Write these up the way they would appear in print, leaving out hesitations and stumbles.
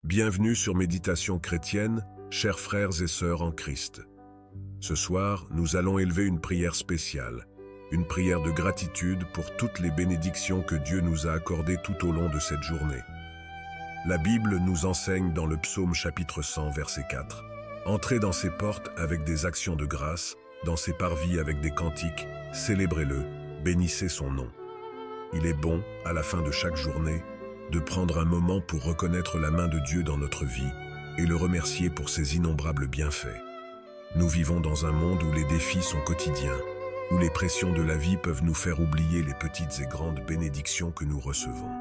Bienvenue sur Méditation chrétienne, chers frères et sœurs en Christ. Ce soir, nous allons élever une prière spéciale, une prière de gratitude pour toutes les bénédictions que Dieu nous a accordées tout au long de cette journée. La Bible nous enseigne dans le psaume chapitre 100, verset 4. « Entrez dans ses portes avec des actions de grâce, dans ses parvis avec des cantiques, célébrez-le, bénissez son nom. » Il est bon, à la fin de chaque journée, de prendre un moment pour reconnaître la main de Dieu dans notre vie et le remercier pour ses innombrables bienfaits. Nous vivons dans un monde où les défis sont quotidiens, où les pressions de la vie peuvent nous faire oublier les petites et grandes bénédictions que nous recevons.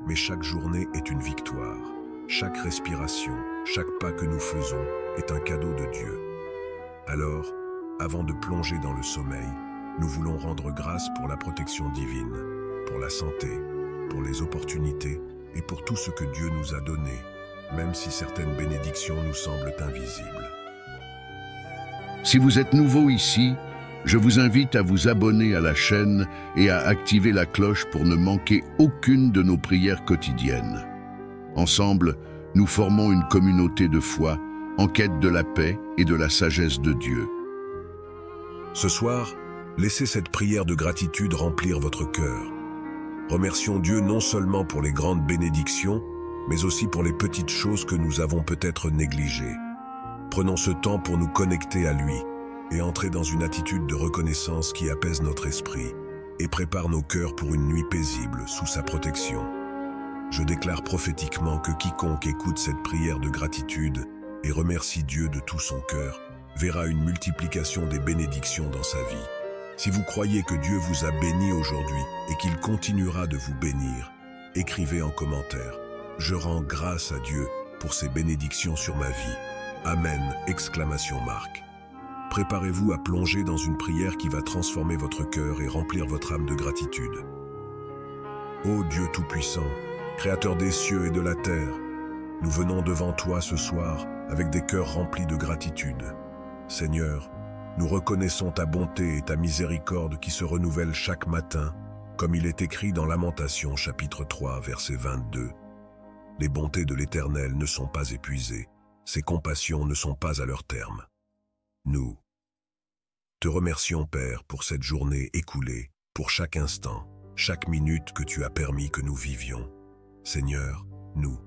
Mais chaque journée est une victoire. Chaque respiration, chaque pas que nous faisons est un cadeau de Dieu. Alors, avant de plonger dans le sommeil, nous voulons rendre grâce pour la protection divine, pour la santé, pour les opportunités et pour tout ce que Dieu nous a donné, même si certaines bénédictions nous semblent invisibles. Si vous êtes nouveau ici, je vous invite à vous abonner à la chaîne et à activer la cloche pour ne manquer aucune de nos prières quotidiennes. Ensemble, nous formons une communauté de foi en quête de la paix et de la sagesse de Dieu. Ce soir, laissez cette prière de gratitude remplir votre cœur. Remercions Dieu non seulement pour les grandes bénédictions, mais aussi pour les petites choses que nous avons peut-être négligées. Prenons ce temps pour nous connecter à lui et entrer dans une attitude de reconnaissance qui apaise notre esprit et prépare nos cœurs pour une nuit paisible sous sa protection. Je déclare prophétiquement que quiconque écoute cette prière de gratitude et remercie Dieu de tout son cœur verra une multiplication des bénédictions dans sa vie. Si vous croyez que Dieu vous a béni aujourd'hui et qu'il continuera de vous bénir, écrivez en commentaire « Je rends grâce à Dieu pour ses bénédictions sur ma vie. Amen !» Préparez-vous à plonger dans une prière qui va transformer votre cœur et remplir votre âme de gratitude. Ô Dieu Tout-Puissant, Créateur des cieux et de la terre, nous venons devant toi ce soir avec des cœurs remplis de gratitude. Seigneur, nous reconnaissons ta bonté et ta miséricorde qui se renouvellent chaque matin, comme il est écrit dans Lamentations chapitre 3, verset 22. Les bontés de l'Éternel ne sont pas épuisées, ses compassions ne sont pas à leur terme. Nous te remercions, Père, pour cette journée écoulée, pour chaque instant, chaque minute que tu as permis que nous vivions. Seigneur, nous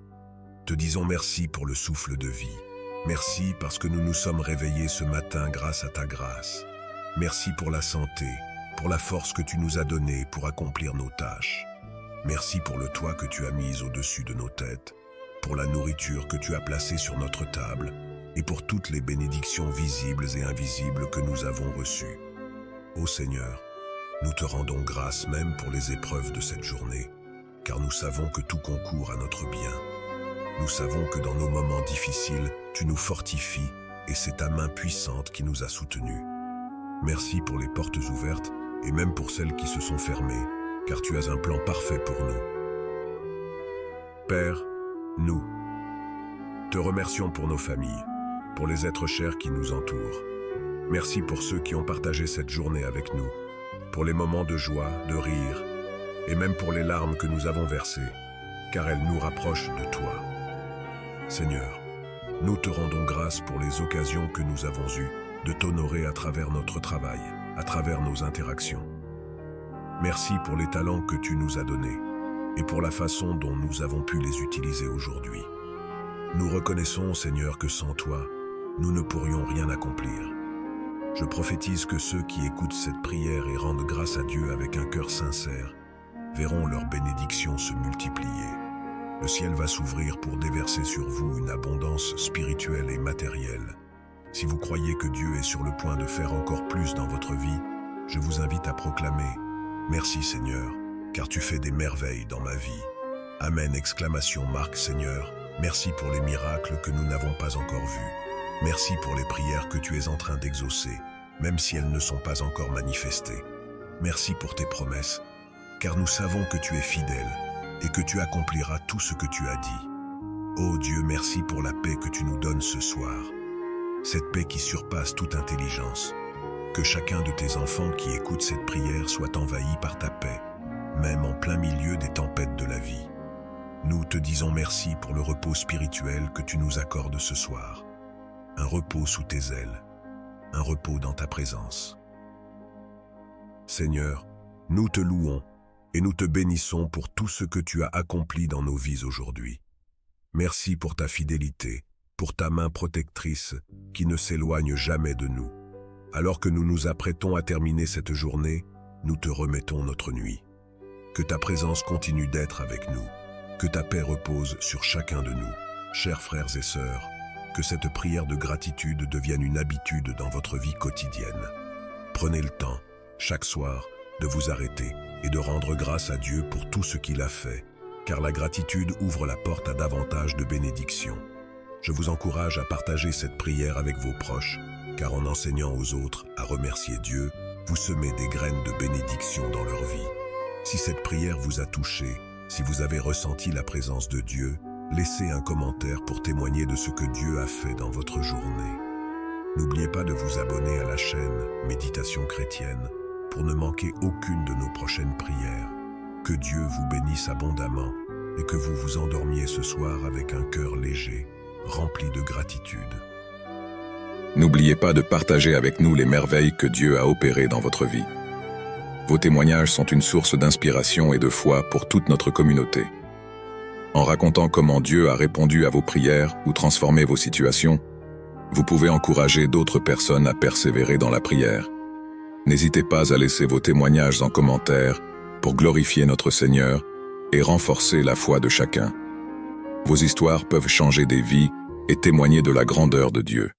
te disons merci pour le souffle de vie. Merci parce que nous nous sommes réveillés ce matin grâce à ta grâce. Merci pour la santé, pour la force que tu nous as donnée pour accomplir nos tâches. Merci pour le toit que tu as mis au-dessus de nos têtes, pour la nourriture que tu as placée sur notre table et pour toutes les bénédictions visibles et invisibles que nous avons reçues. Ô Seigneur, nous te rendons grâce même pour les épreuves de cette journée, car nous savons que tout concourt à notre bien. Nous savons que dans nos moments difficiles, tu nous fortifies et c'est ta main puissante qui nous a soutenus. Merci pour les portes ouvertes et même pour celles qui se sont fermées, car tu as un plan parfait pour nous. Père, nous te remercions pour nos familles, pour les êtres chers qui nous entourent. Merci pour ceux qui ont partagé cette journée avec nous, pour les moments de joie, de rire et même pour les larmes que nous avons versées, car elles nous rapprochent de toi. Seigneur, nous te rendons grâce pour les occasions que nous avons eues de t'honorer à travers notre travail, à travers nos interactions. Merci pour les talents que tu nous as donnés et pour la façon dont nous avons pu les utiliser aujourd'hui. Nous reconnaissons, Seigneur, que sans toi, nous ne pourrions rien accomplir. Je prophétise que ceux qui écoutent cette prière et rendent grâce à Dieu avec un cœur sincère verront leurs bénédictions se multiplier. Le ciel va s'ouvrir pour déverser sur vous une abondance spirituelle et matérielle. Si vous croyez que Dieu est sur le point de faire encore plus dans votre vie, je vous invite à proclamer « Merci Seigneur, car tu fais des merveilles dans ma vie. » Amen ! Seigneur, merci pour les miracles que nous n'avons pas encore vus. Merci pour les prières que tu es en train d'exaucer, même si elles ne sont pas encore manifestées. Merci pour tes promesses, car nous savons que tu es fidèle et que tu accompliras tout ce que tu as dit. Ô Dieu, merci pour la paix que tu nous donnes ce soir. Cette paix qui surpasse toute intelligence. Que chacun de tes enfants qui écoute cette prière soit envahi par ta paix, même en plein milieu des tempêtes de la vie. Nous te disons merci pour le repos spirituel que tu nous accordes ce soir. Un repos sous tes ailes, un repos dans ta présence. Seigneur, nous te louons et nous te bénissons pour tout ce que tu as accompli dans nos vies aujourd'hui. Merci pour ta fidélité, pour ta main protectrice qui ne s'éloigne jamais de nous. Alors que nous nous apprêtons à terminer cette journée, nous te remettons notre nuit. Que ta présence continue d'être avec nous, que ta paix repose sur chacun de nous. Chers frères et sœurs, que cette prière de gratitude devienne une habitude dans votre vie quotidienne. Prenez le temps, chaque soir, de vous arrêter et de rendre grâce à Dieu pour tout ce qu'il a fait, car la gratitude ouvre la porte à davantage de bénédictions. Je vous encourage à partager cette prière avec vos proches, car en enseignant aux autres à remercier Dieu, vous semez des graines de bénédiction dans leur vie. Si cette prière vous a touché, si vous avez ressenti la présence de Dieu, laissez un commentaire pour témoigner de ce que Dieu a fait dans votre journée. N'oubliez pas de vous abonner à la chaîne Méditation chrétienne pour ne manquer aucune de nos prochaines prières. Que Dieu vous bénisse abondamment et que vous vous endormiez ce soir avec un cœur léger, rempli de gratitude. N'oubliez pas de partager avec nous les merveilles que Dieu a opérées dans votre vie. Vos témoignages sont une source d'inspiration et de foi pour toute notre communauté. En racontant comment Dieu a répondu à vos prières ou transformé vos situations, vous pouvez encourager d'autres personnes à persévérer dans la prière. N'hésitez pas à laisser vos témoignages en commentaire pour glorifier notre Seigneur et renforcer la foi de chacun. Vos histoires peuvent changer des vies et témoigner de la grandeur de Dieu.